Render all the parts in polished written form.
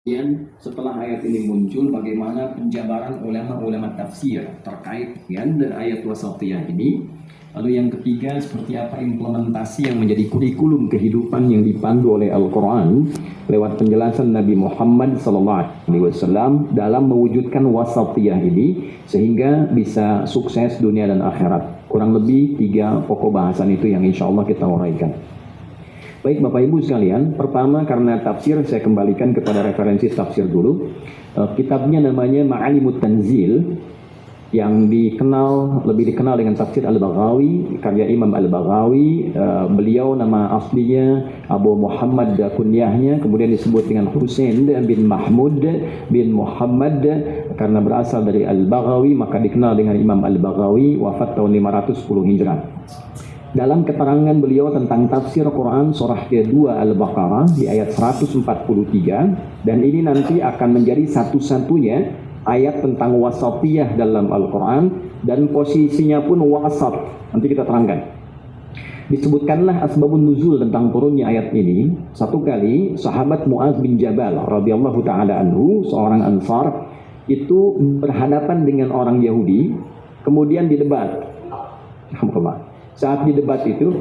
Kemudian setelah ayat ini muncul, bagaimana penjabaran ulama-ulama tafsir terkait dengan ayat wasatiyah ini. Lalu yang ketiga, seperti apa implementasi yang menjadi kurikulum kehidupan yang dipandu oleh Al-Quran lewat penjelasan Nabi Muhammad SAW dalam mewujudkan wasatiyah ini sehingga bisa sukses dunia dan akhirat. Kurang lebih 3 pokok bahasan itu yang insya Allah kita uraikan. Baik Bapak Ibu sekalian, pertama karena tafsir saya kembalikan kepada referensi tafsir dulu. Kitabnya namanya Ma'alimut Tanzil yang lebih dikenal dengan tafsir Al-Baghawi, karya Imam Al-Baghawi. Beliau nama aslinya Abu Muhammad kunyahnya, kemudian disebut dengan Husain bin Mahmud bin Muhammad karena berasal dari Al-Baghawi, maka dikenal dengan Imam Al-Baghawi, wafat tahun 510 Hijrah. Dalam keterangan beliau tentang tafsir Quran surah kedua Al-Baqarah di ayat 143, dan ini nanti akan menjadi satu-satunya ayat tentang wasatiyah dalam Al-Quran, dan posisinya pun wasat. Nanti kita terangkan. Disebutkanlah asbabun nuzul tentang turunnya ayat ini. Satu kali sahabat Mu'adz bin Jabal radhiyallahu taala anhu, seorang Ansar, itu berhadapan dengan orang Yahudi, kemudian didebat. Saat didebat itu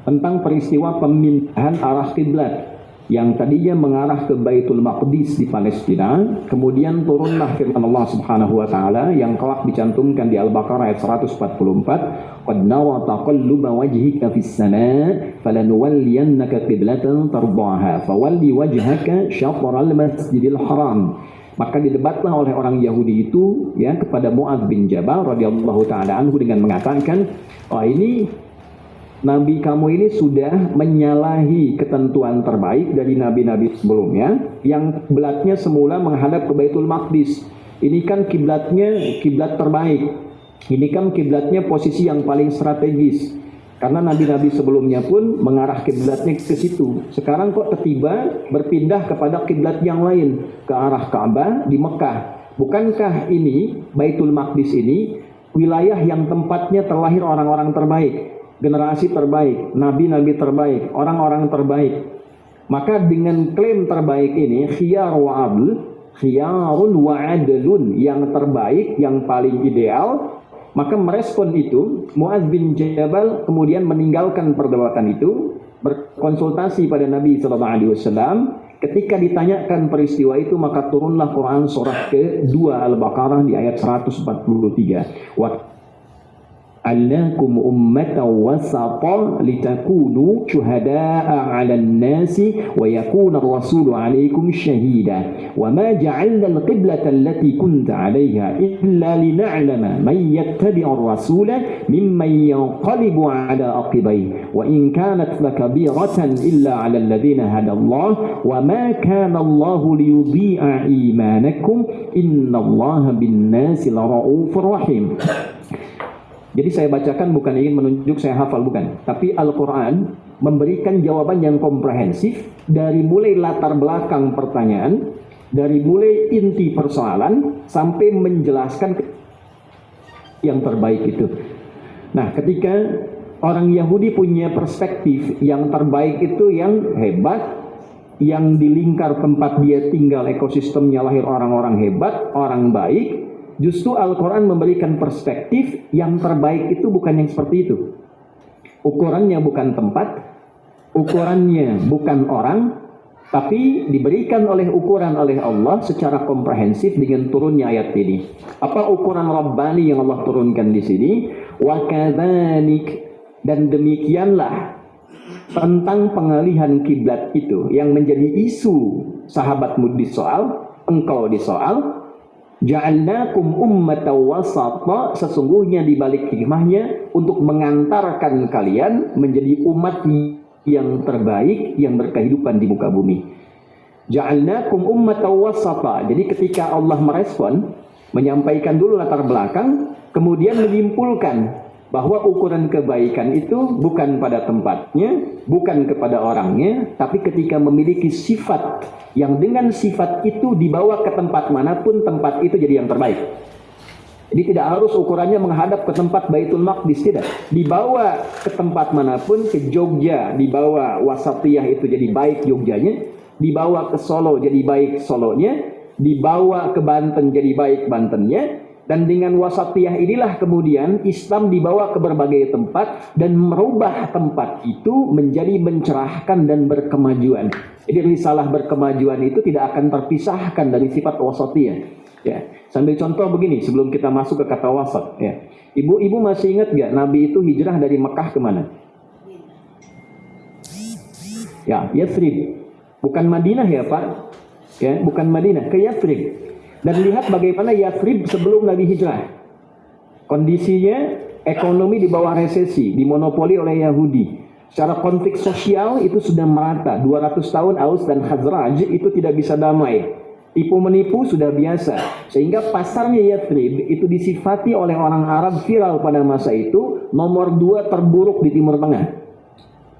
tentang peristiwa pemindahan arah kiblat yang tadinya mengarah ke Baitul Maqdis di Palestina, kemudian turunlah firman Allah Subhanahu wa taala yang kelak dicantumkan di Al-Baqarah ayat 144, "Qad nara taqalluba wajhika fis sama' falanuwalliyannaka qiblatan tardaha fawalli wajhaka syatral masjidil haram." Maka didebatlah oleh orang Yahudi itu ya kepada Mu'adz bin Jabal radhiyallahu taala anhu dengan mengatakan, "Oh, ini Nabi kamu ini sudah menyalahi ketentuan terbaik dari nabi-nabi sebelumnya yang kiblatnya semula menghadap ke Baitul Maqdis. Ini kan kiblatnya kiblat terbaik. Ini kan kiblatnya posisi yang paling strategis. Karena nabi-nabi sebelumnya pun mengarah kiblatnya ke situ. Sekarang kok tiba-tiba berpindah kepada kiblat yang lain, ke arah Ka'bah di Mekah. Bukankah ini Baitul Maqdis ini wilayah yang tempatnya terlahir orang-orang terbaik, generasi terbaik, nabi-nabi terbaik, orang-orang terbaik? Maka dengan klaim terbaik ini, khiyar wa adl, khiyarun wa adlun, yang terbaik, yang paling ideal, maka merespon itu, Mu'adz bin Jabal kemudian meninggalkan perdebatan itu, berkonsultasi pada Nabi SAW. Ketika ditanyakan peristiwa itu, maka turunlah Quran surah kedua Al-Baqarah di ayat 143. Allakum ummatan wasata litakunu syuhada'a 'alan nasi wa yakuna ar-rasulu 'alaikum syahida wa ma ja'alna al-qiblata allati kunta 'alaiha illa lina'lama man yattabi'u ar-rasula mimman yanqalibu 'ala aqibaihi wa in kanat lakabiratan illa 'ala alladhina hada Allah wa ma kana Allahu liyudhi'a imanakum innallaha bin-nasi lara'ufur rahim." Jadi saya bacakan bukan ingin menunjuk saya hafal, bukan. Tapi Al-Quran memberikan jawaban yang komprehensif dari mulai latar belakang pertanyaan, dari mulai inti persoalan, sampai menjelaskan yang terbaik itu. Nah, ketika orang Yahudi punya perspektif yang terbaik itu yang hebat, yang di lingkar tempat dia tinggal ekosistemnya lahir orang-orang hebat, orang baik, justru Al-Quran memberikan perspektif yang terbaik itu bukan yang seperti itu. Ukurannya bukan tempat, ukurannya bukan orang, tapi diberikan ukuran oleh Allah secara komprehensif dengan turunnya ayat ini. Apa ukuran Rabbani yang Allah turunkan di sini? Wa kadzalik, dan demikianlah tentang pengalihan kiblat itu yang menjadi isu sahabatmu disoal, engkau disoal. Ja'alnakum ummatan wasata, sesungguhnya di balik hikmahnya untuk mengantarkan kalian menjadi umat yang terbaik yang berkehidupan di muka bumi. Ja'alnakum ummatan wasata. Jadi ketika Allah merespon, menyampaikan dulu latar belakang, kemudian menyimpulkan bahwa ukuran kebaikan itu bukan pada tempatnya, bukan kepada orangnya, tapi ketika memiliki sifat yang dengan sifat itu dibawa ke tempat manapun, tempat itu jadi yang terbaik. Jadi tidak harus ukurannya menghadap ke tempat Baitul Maqdis, tidak. Dibawa ke tempat manapun, ke Jogja, dibawa wasatiyah itu jadi baik Jogjanya, dibawa ke Solo jadi baik Solonya, dibawa ke Banten jadi baik Bantennya, dan dengan wasatiyah inilah kemudian Islam dibawa ke berbagai tempat dan merubah tempat itu menjadi mencerahkan dan berkemajuan. Jadi risalah berkemajuan itu tidak akan terpisahkan dari sifat wasatiyah. Ya, sambil contoh begini sebelum kita masuk ke kata wasat. Ya, ibu masih ingat gak Nabi itu hijrah dari Mekah kemana? Ya, Yathrib, bukan Madinah ya Pak. Ya, bukan Madinah, ke Yathrib. Dan lihat bagaimana Yathrib sebelum Nabi hijrah. Kondisinya ekonomi di bawah resesi, dimonopoli oleh Yahudi. Secara konflik sosial itu sudah merata. 200 tahun Aus dan Khazraj itu tidak bisa damai. Tipu menipu sudah biasa. Sehingga pasarnya Yathrib itu disifati oleh orang Arab viral pada masa itu nomor 2 terburuk di Timur Tengah.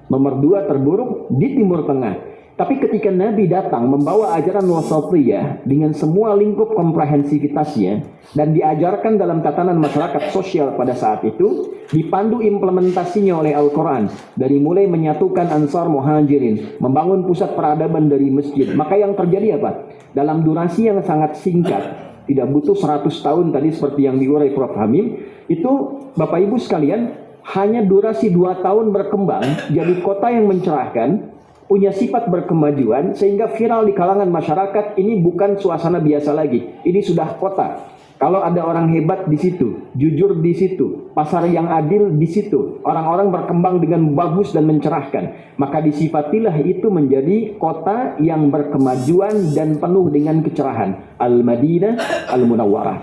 Nomor 2 terburuk di Timur Tengah. Tapi ketika Nabi datang membawa ajaran wasatiyah dengan semua lingkup komprehensivitasnya dan diajarkan dalam tatanan masyarakat sosial pada saat itu, dipandu implementasinya oleh Al-Quran, dari mulai menyatukan Ansar Muhajirin, membangun pusat peradaban dari masjid, maka yang terjadi apa? Dalam durasi yang sangat singkat, tidak butuh 100 tahun tadi seperti yang diurai Prof. Hamim, itu Bapak Ibu sekalian, hanya durasi 2 tahun berkembang jadi kota yang mencerahkan, punya sifat berkemajuan sehingga viral di kalangan masyarakat. Ini bukan suasana biasa lagi, ini sudah kota. Kalau ada orang hebat di situ, jujur di situ, pasar yang adil di situ, orang-orang berkembang dengan bagus dan mencerahkan, maka disifatilah itu menjadi kota yang berkemajuan dan penuh dengan kecerahan. Al-Madinah Al-Munawwarah.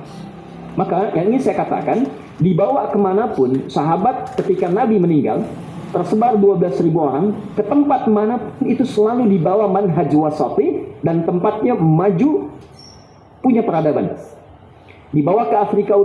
Maka yang ini saya katakan, dibawa kemanapun sahabat ketika Nabi meninggal, tersebar 12.000 orang, ke tempat manapun itu selalu dibawa manhaj wasati dan tempatnya maju, punya peradaban. Dibawa ke Afrika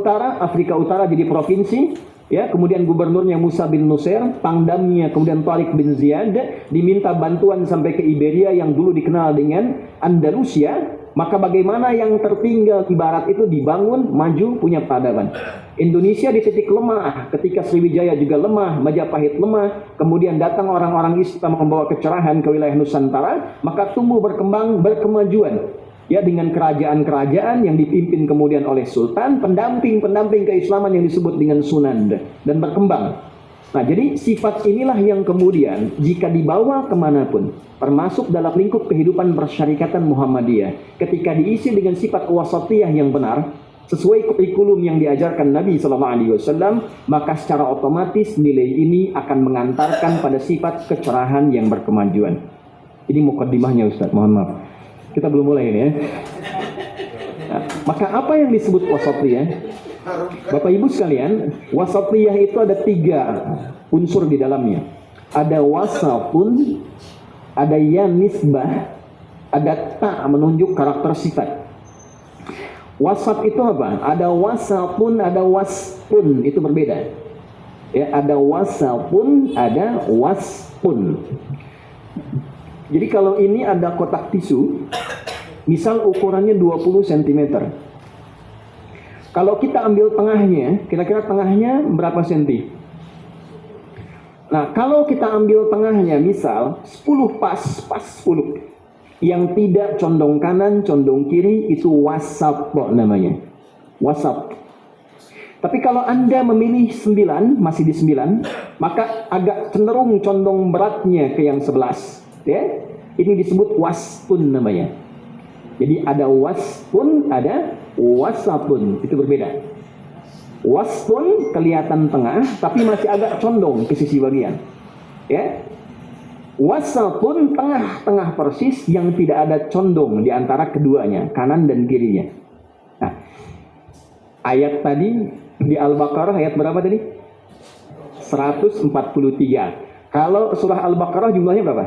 Utara jadi provinsi, ya, kemudian gubernurnya Musa bin Nusair, pangdamnya kemudian Tariq bin Ziyad, diminta bantuan sampai ke Iberia yang dulu dikenal dengan Andalusia. Maka bagaimana yang tertinggal di barat itu dibangun, maju, punya peradaban. Indonesia di titik lemah, ketika Sriwijaya juga lemah, Majapahit lemah, kemudian datang orang-orang Islam membawa kecerahan ke wilayah Nusantara, maka tumbuh berkembang berkemajuan. Ya, dengan kerajaan-kerajaan yang dipimpin kemudian oleh sultan, pendamping-pendamping keislaman yang disebut dengan sunan, dan berkembang. Nah, jadi sifat inilah yang kemudian jika dibawa kemanapun, termasuk dalam lingkup kehidupan bersyarikatan Muhammadiyah, ketika diisi dengan sifat wasatiyah yang benar, sesuai kurikulum yang diajarkan Nabi SAW, maka secara otomatis nilai ini akan mengantarkan pada sifat kecerahan yang berkemajuan. Ini mukaddimahnya Ustaz, mohon maaf. Kita belum mulai ini ya. Nah, maka apa yang disebut wasatiyah? Bapak Ibu sekalian, wasatiyah itu ada 3 unsur di dalamnya. Ada wasatun, ada ya nisbah, ada ta menunjuk karakter sifat. Wasat itu apa? Ada wasatun, ada waspun, itu berbeda. Ya, ada wasatun, ada waspun. Jadi kalau ini ada kotak tisu, misal ukurannya 20 cm. Kalau kita ambil tengahnya, kira-kira tengahnya berapa senti? Nah, kalau kita ambil tengahnya, misal 10 pas 10. Yang tidak condong kanan, condong kiri, itu wasat namanya. Wasat. Tapi kalau Anda memilih 9, masih di 9, maka agak cenderung condong beratnya ke yang 11. Ya? Ini disebut waspun namanya. Jadi ada waspun, ada wasatun, itu berbeda. Waspun kelihatan tengah, tapi masih agak condong ke sisi bagian. Ya, wasatun tengah-tengah persis yang tidak ada condong di antara keduanya, kanan dan kirinya. Nah, ayat tadi di Al-Baqarah ayat berapa tadi? 143. Kalau surah Al-Baqarah jumlahnya berapa?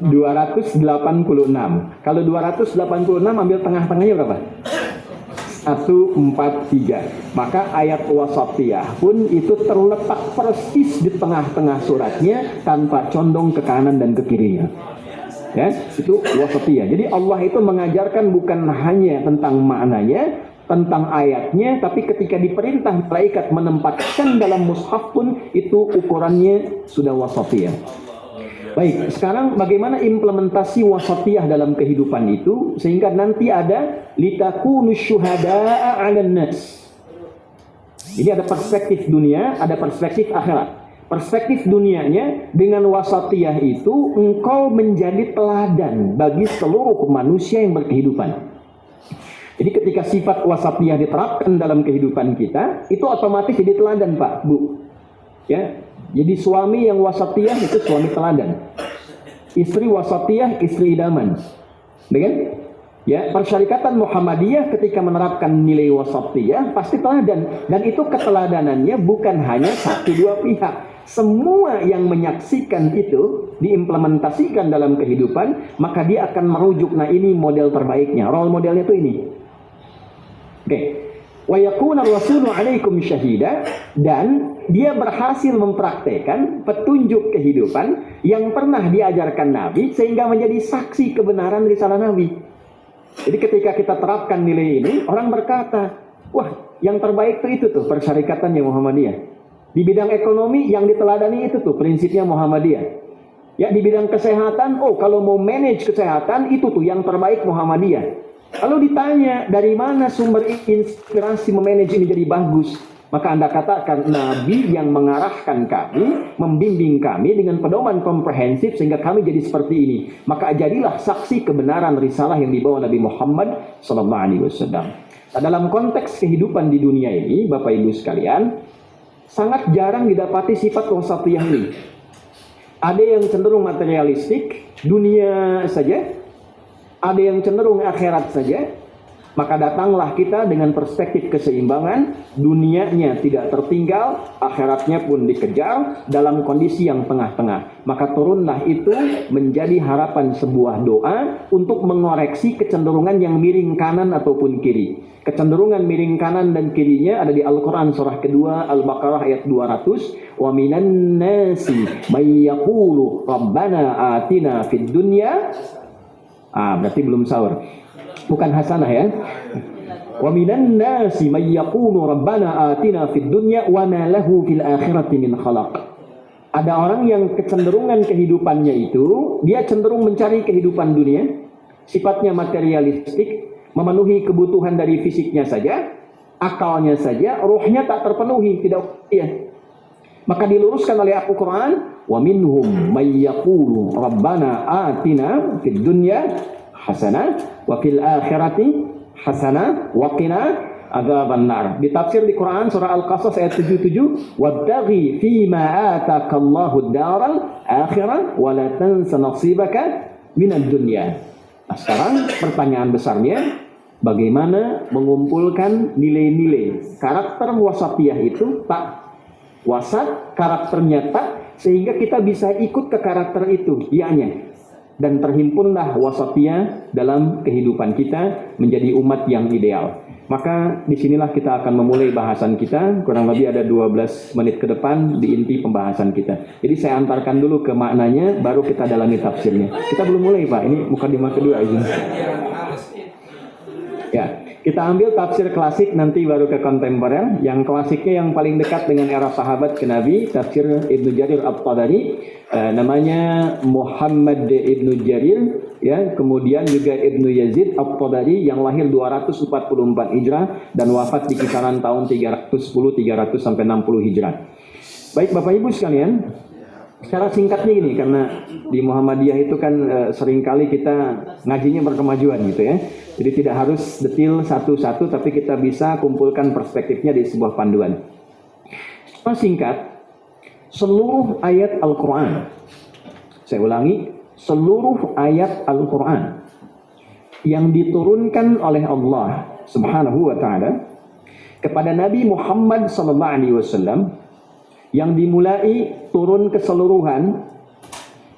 286. Kalau 286 ambil tengah-tengahnya berapa? 143. Maka ayat wasatiyah pun itu terletak persis di tengah-tengah suratnya tanpa condong ke kanan dan ke kirinya. Ya, itu wasatiyah. Jadi Allah itu mengajarkan bukan hanya tentang maknanya, tentang ayatnya, tapi ketika diperintah malaikat menempatkan dalam mushaf pun itu ukurannya sudah wasatiyah. Baik, sekarang bagaimana implementasi wasatiyah dalam kehidupan itu sehingga nanti ada litakunu syuhada'a 'alan nas. Ini ada perspektif dunia, ada perspektif akhirat. Perspektif dunianya, dengan wasatiyah itu engkau menjadi teladan bagi seluruh manusia yang berkehidupan. Jadi ketika sifat wasatiyah diterapkan dalam kehidupan kita, itu otomatis jadi teladan, Pak, Bu. Ya, jadi suami yang wasatiyah itu suami teladan. Istri wasatiyah, istri idaman. Dengan ya, persyarikatan Muhammadiyah ketika menerapkan nilai wasatiyah pasti teladan, dan itu keteladanannya bukan hanya satu dua pihak. Semua yang menyaksikan itu diimplementasikan dalam kehidupan, maka dia akan merujuk, nah ini model terbaiknya, role modelnya itu ini. Oke. Wa yakuna rasulu 'alaikum syahida, dan dia berhasil mempraktekkan petunjuk kehidupan yang pernah diajarkan Nabi sehingga menjadi saksi kebenaran risalah Nabi. Jadi ketika kita terapkan nilai ini, orang berkata, wah yang terbaik itu tuh persyarikatannya Muhammadiyah. Di bidang ekonomi yang diteladani itu tuh prinsipnya Muhammadiyah. Ya, di bidang kesehatan, oh kalau mau manage kesehatan itu tuh yang terbaik Muhammadiyah. Kalau ditanya dari mana sumber inspirasi memanage ini jadi bagus, maka Anda katakan Nabi yang mengarahkan kami, membimbing kami dengan pedoman komprehensif sehingga kami jadi seperti ini. Maka jadilah saksi kebenaran risalah yang dibawa Nabi Muhammad SAW. Nah, dalam konteks kehidupan di dunia ini, Bapak Ibu sekalian, sangat jarang didapati sifat wasatiyah ini. Ada yang cenderung materialistik, dunia saja. Ada yang cenderung akhirat saja. Maka datanglah kita dengan perspektif keseimbangan, dunianya tidak tertinggal, akhiratnya pun dikejar dalam kondisi yang tengah-tengah. Maka turunlah itu menjadi harapan sebuah doa untuk mengoreksi kecenderungan yang miring kanan ataupun kiri. Kecenderungan miring kanan dan kirinya ada di Al-Quran surah kedua Al-Baqarah ayat 200. Wa minan nasi may yaqulu rabbana atina fid dunya. Berarti belum sahur. Bukan hasanah ya. Wa minan nasi may yaqulu rabbana atina fid dunya wa ma lahu fil akhirati min khalaq. Ada orang yang kecenderungan kehidupannya itu dia cenderung mencari kehidupan dunia, sifatnya materialistik, memenuhi kebutuhan dari fisiknya saja, akalnya saja, ruhnya tak terpenuhi, tidak ya. Maka diluruskan oleh Al-Quran, wa minhum may yaqulu rabbana atina fid dunya hasanah wa fil akhirati hasanah wa qina adzabannar. Ditafsir di Quran surah Al-Qasas ayat 77, wabtaghi fima atakallahu ad-daral akhirah wa la tansa nasibaka minad dunya. Nah, sekarang pertanyaan besarnya, bagaimana mengumpulkan nilai-nilai karakter wasatiyah itu tak wasat, karakternya tak, sehingga kita bisa ikut ke karakter itu, ianya. Dan terhimpunlah wasatiyah dalam kehidupan kita menjadi umat yang ideal. Maka disinilah kita akan memulai bahasan kita, kurang lebih ada 12 menit ke depan di inti pembahasan kita. Jadi saya antarkan dulu ke maknanya, baru kita dalami tafsirnya. Kita belum mulai Pak, ini mukadimah kedua izin. Ya, kita ambil tafsir klasik nanti baru ke kontemporer. Yang klasiknya yang paling dekat dengan era sahabat ke Nabi, tafsir Ibnu Jarir At-Tabari, namanya Muhammad Ibnu Jarir, ya, kemudian juga Ibnu Yazid At-Tabari yang lahir 244 Hijrah dan wafat di kisaran tahun 310 sampai 60 Hijrah. Baik Bapak Ibu sekalian, secara singkatnya ini, karena di Muhammadiyah itu kan seringkali kita ngajinya berkemajuan gitu ya. Jadi tidak harus detail satu-satu, tapi kita bisa kumpulkan perspektifnya di sebuah panduan. Secara singkat, seluruh ayat Al-Quran, saya ulangi, seluruh ayat Al-Quran yang diturunkan oleh Allah Subhanahu wa Ta'ala kepada Nabi Muhammad SAW, yang dimulai turun keseluruhan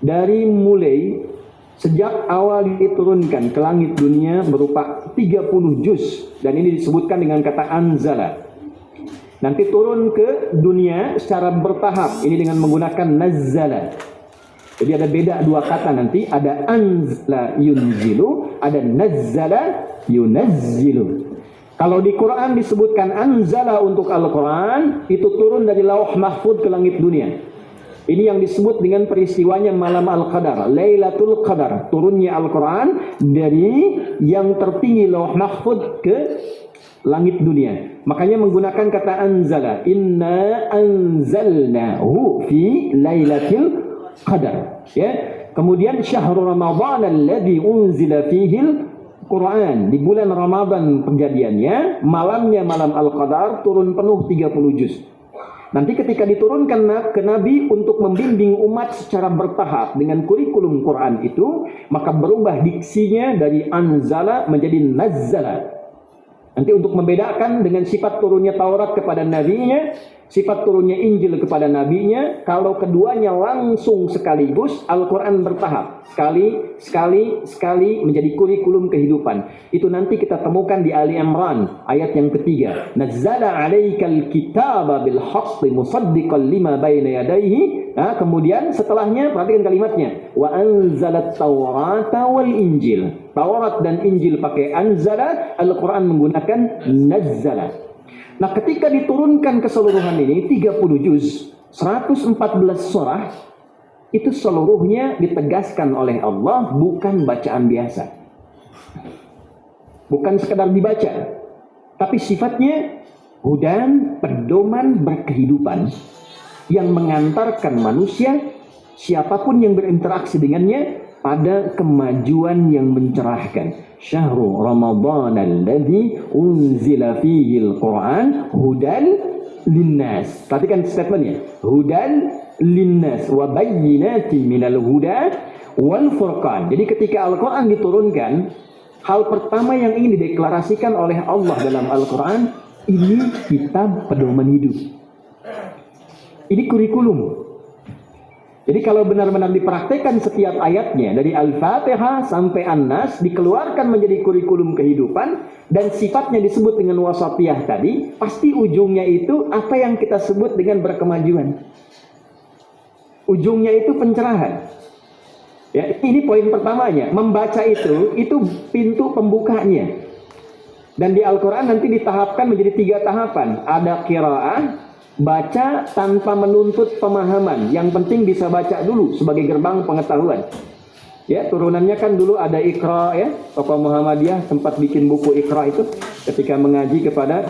dari mulai sejak awal diturunkan ke langit dunia berupa 30 juz, dan ini disebutkan dengan kata anzala. Nanti turun ke dunia secara bertahap, ini dengan menggunakan nazzala. Jadi ada beda dua kata nanti, ada anzala yunzilu, ada nazzala yunazzilu. Kalau di Quran disebutkan anzala untuk Al-Quran, itu turun dari lauh mahfud ke langit dunia. Ini yang disebut dengan peristiwanya malam Al-Qadar, Lailatul Qadar, turunnya Al-Quran dari yang tertinggi Lauh Mahfuz ke langit dunia. Makanya menggunakan kata anzala, inna anzalnahu fi lailatul qadar. Ya. Kemudian syahrul ramadhan alladzi unzila fihil Quran, di bulan Ramadan kejadiannya, malamnya malam Al-Qadar turun penuh 30 juz. Nanti ketika diturunkan ke Nabi untuk membimbing umat secara bertahap dengan kurikulum Quran itu, maka berubah diksinya dari anzala menjadi nazzala. Nanti untuk membedakan dengan sifat turunnya Taurat kepada nabinya, sifat turunnya Injil kepada nabinya, kalau keduanya langsung sekaligus, Al-Quran bertahap. Sekali menjadi kurikulum kehidupan. Itu nanti kita temukan di Ali Imran, ayat yang ketiga. Nazzala alaikal kitaba bil haqqi musaddiqan lima bayna yadayhi. Nah, kemudian setelahnya, perhatikan kalimatnya. Wa anzalat Taurata wal Injil. Taurat dan Injil pakai anzala, Al-Quran menggunakan nazzala. Nah, ketika diturunkan keseluruhan ini 30 juz, 114 surah, itu seluruhnya ditegaskan oleh Allah bukan bacaan biasa. Bukan sekedar dibaca, tapi sifatnya hudan, pedoman berkehidupan yang mengantarkan manusia, siapapun yang berinteraksi dengannya, pada kemajuan yang mencerahkan. Syahrul Ramadhan alladzi unzila fihi al-Quran hudan linnas. Perhatikan statementnya. Hudan linnas wa bayyinatin minal huda wal furqan. Jadi ketika Al-Quran diturunkan, hal pertama yang ingin dideklarasikan oleh Allah dalam Al-Quran, ini kitab pedoman hidup. Ini kurikulum. Jadi kalau benar-benar dipraktekkan setiap ayatnya dari Al-Fatihah sampai An-Nas dikeluarkan menjadi kurikulum kehidupan dan sifatnya disebut dengan wasatiyah tadi, pasti ujungnya itu apa yang kita sebut dengan berkemajuan. Ujungnya itu pencerahan. Ya, ini poin pertamanya. Membaca itu pintu pembukanya. Dan di Al-Quran nanti ditahapkan menjadi 3 tahapan. Ada qiraah, baca tanpa menuntut pemahaman. Yang penting bisa baca dulu sebagai gerbang pengetahuan. Ya, turunannya kan dulu ada Iqra, ya. Tokoh Muhammadiyah sempat bikin buku Iqra itu ketika mengaji kepada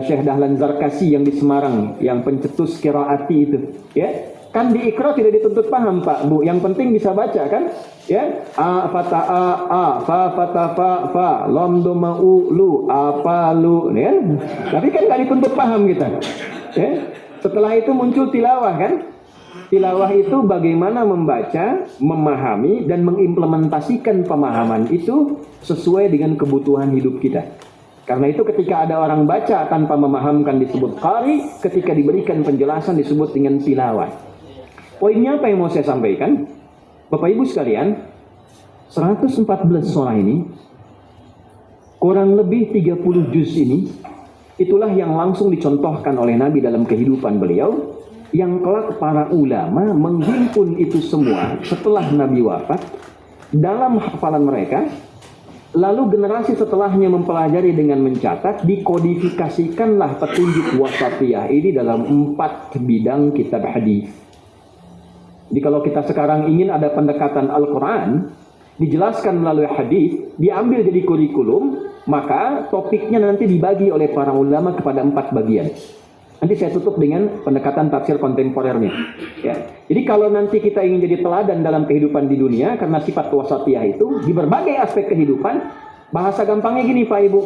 Syekh Dahlan Zarkasi yang di Semarang, yang pencetus qiraati itu, ya. Kan di Iqra tidak dituntut paham, Pak, Bu. Yang penting bisa baca kan? Ya, a fata a fa fata fa lam doma u lu apa lu, ya. Tapi kan nggak dituntut paham kita. Ya. Setelah itu muncul tilawah kan? Tilawah itu bagaimana membaca, memahami dan mengimplementasikan pemahaman itu sesuai dengan kebutuhan hidup kita. Karena itu ketika ada orang baca tanpa memahamkan disebut qari, ketika diberikan penjelasan disebut dengan tilawah. Poinnya apa yang mau saya sampaikan? Bapak Ibu sekalian, 114 surah ini, kurang lebih 30 juz ini, itulah yang langsung dicontohkan oleh Nabi dalam kehidupan beliau, yang kelak para ulama menghimpun itu semua setelah Nabi wafat dalam hafalan mereka, lalu generasi setelahnya mempelajari dengan mencatat, dikodifikasikanlah petunjuk wasatiyah ini dalam 4 bidang kitab hadis. Jadi kalau kita sekarang ingin ada pendekatan Al-Quran, dijelaskan melalui hadis, diambil jadi kurikulum, maka topiknya nanti dibagi oleh para ulama kepada 4 bagian. Nanti saya tutup dengan pendekatan tafsir kontemporernya. Ya. Jadi kalau nanti kita ingin jadi teladan dalam kehidupan di dunia, karena sifat wasatiyah itu, di berbagai aspek kehidupan, bahasa gampangnya gini Pak Ibu,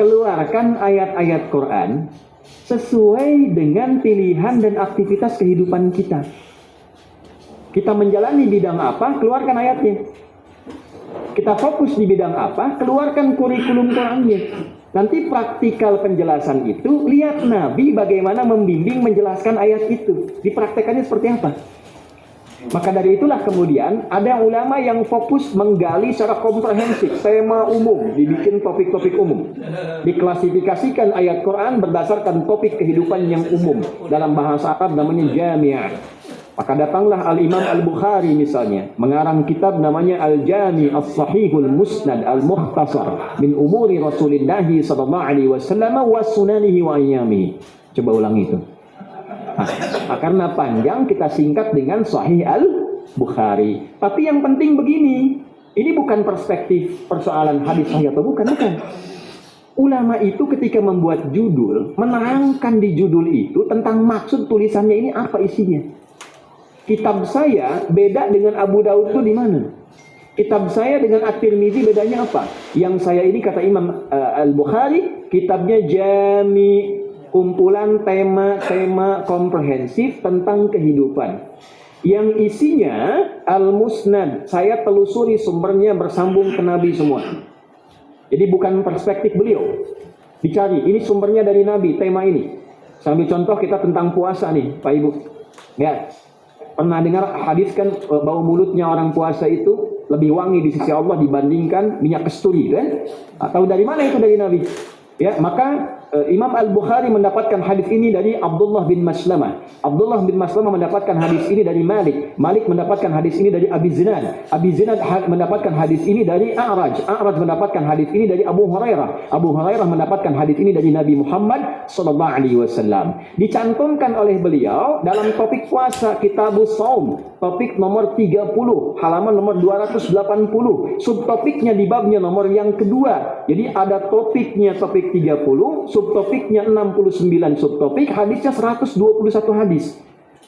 keluarkan ayat-ayat Quran sesuai dengan pilihan dan aktivitas kehidupan kita. Kita menjalani bidang apa, keluarkan ayatnya. Kita fokus di bidang apa, keluarkan kurikulum Qurannya. Nanti praktikal penjelasan itu, lihat Nabi bagaimana membimbing menjelaskan ayat itu. Dipraktekannya seperti apa. Maka dari itulah kemudian ada ulama yang fokus menggali secara komprehensif tema umum, dibikin topik-topik umum. Diklasifikasikan ayat Quran berdasarkan topik kehidupan yang umum. Dalam bahasa Arab namanya jami'ah. Maka datanglah Al-Imam Al-Bukhari misalnya, mengarang kitab namanya Al-Jami As-Sahihul Musnad Al-Mukhtasar min umuri Rasulillahi sallallahu alaihi wasallam wa sunanihi wa ayyamihi. Coba ulang itu. Karena panjang kita singkat dengan Sahih Al-Bukhari. Tapi yang penting begini, ini bukan perspektif persoalan hadis sahih atau bukan. Ulama itu ketika membuat judul, menerangkan di judul itu tentang maksud tulisannya ini apa isinya. Kitab saya beda dengan Abu Daud itu di mana? Kitab saya dengan At-Tirmidzi bedanya apa? Yang saya ini kata Imam Al-Bukhari, kitabnya jami, kumpulan tema-tema komprehensif tentang kehidupan. Yang isinya Al-Musnad, saya telusuri sumbernya bersambung ke Nabi semua. Jadi bukan perspektif beliau. Dicari, ini sumbernya dari Nabi, tema ini. Sambil contoh kita tentang puasa nih, Pak Ibu. Ya, pernah dengar hadis kan bau mulutnya orang puasa itu lebih wangi di sisi Allah dibandingkan minyak kasturi, kan? Atau dari mana itu dari Nabi? Ya, maka Imam Al-Bukhari mendapatkan hadis ini dari Abdullah bin Maslamah. Abdullah bin Maslamah mendapatkan hadis ini dari Malik. Malik mendapatkan hadis ini dari Abi Zinad. Abi Zinad mendapatkan hadis ini dari A'raj. A'raj mendapatkan hadis ini dari Abu Hurairah. Abu Hurairah mendapatkan hadis ini dari Nabi Muhammad sallallahu alaihi wasallam. Dicantumkan oleh beliau dalam topik puasa Kitabus Shaum, topik nomor 30, halaman nomor 280. Subtopiknya di babnya nomor yang kedua. Jadi ada topiknya topik 30, subtopiknya 69 subtopik, hadisnya 121 hadis.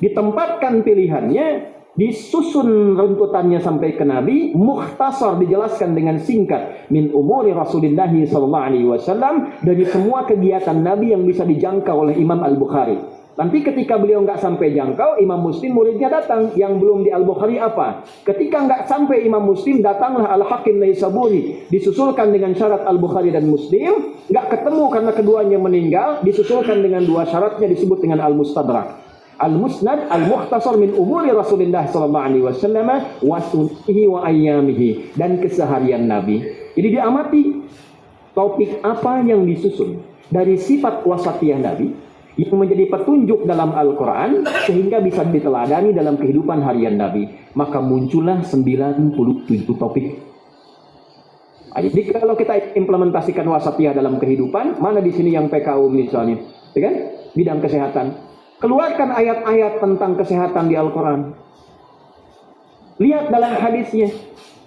Ditempatkan pilihannya, disusun runtutannya sampai ke Nabi, mukhtasar dijelaskan dengan singkat, min umuri Rasulullah sallallahu alaihi wasallam, dari semua kegiatan Nabi yang bisa dijangkau oleh Imam Al-Bukhari. Nanti ketika beliau nggak sampai jangkau, Imam Muslim muridnya datang. Yang belum di Al-Bukhari apa? Ketika nggak sampai Imam Muslim, datanglah Al-Hakim Naisaburi. Disusulkan dengan syarat Al-Bukhari dan Muslim. Nggak ketemu karena keduanya meninggal. Disusulkan dengan dua syaratnya disebut dengan Al-Mustadrak. Al-Musnad, Al-Mukhtasar min umuri Rasulullah sallallahu alaihi wasallam wa sunnihi wa ayyamihi, dan keseharian Nabi. Jadi diamati topik apa yang disusun dari sifat wasatiyah Nabi yang menjadi petunjuk dalam Al-Quran sehingga bisa diteladani dalam kehidupan harian Nabi. Maka muncullah 97 topik. Jadi kalau kita implementasikan wasatiyah dalam kehidupan, mana di sini yang PKU misalnya, ya kan? Bidang kesehatan. Keluarkan ayat-ayat tentang kesehatan di Al-Quran. Lihat dalam hadisnya.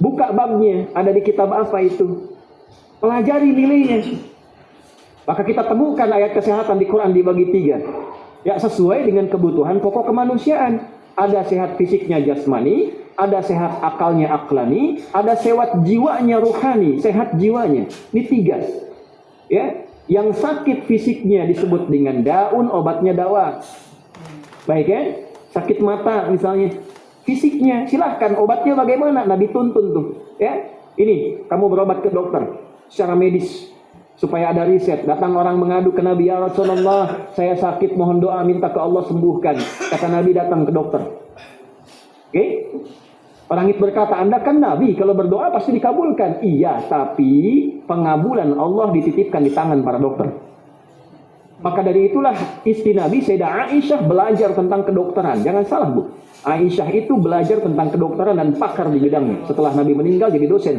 Buka babnya, ada di kitab apa itu. Pelajari nilainya. Maka kita temukan ayat kesehatan di Quran dibagi 3. Ya, sesuai dengan kebutuhan pokok kemanusiaan. Ada sehat fisiknya jasmani, ada sehat akalnya aklani, ada sehat jiwanya ruhani, sehat jiwanya. Ini 3. Ya, yang sakit fisiknya disebut dengan daun, obatnya dawa. Baik ya, sakit mata misalnya, fisiknya silahkan, obatnya bagaimana? Nabi tuntun tuh. Ya, ini kamu berobat ke dokter secara medis. Supaya ada riset. Datang orang mengadu ke Nabi, ya Rasulullah, saya sakit, mohon doa, minta ke Allah sembuhkan. Kata Nabi, datang ke dokter. Oke? Orang itu berkata, Anda kan Nabi, kalau berdoa pasti dikabulkan. Iya, tapi pengabulan Allah dititipkan di tangan para dokter. Maka dari itulah istri Nabi, Sayyidah Aisyah, belajar tentang kedokteran. Jangan salah, Bu. Aisyah itu belajar tentang kedokteran dan pakar di bidangnya. Setelah Nabi meninggal jadi dosen.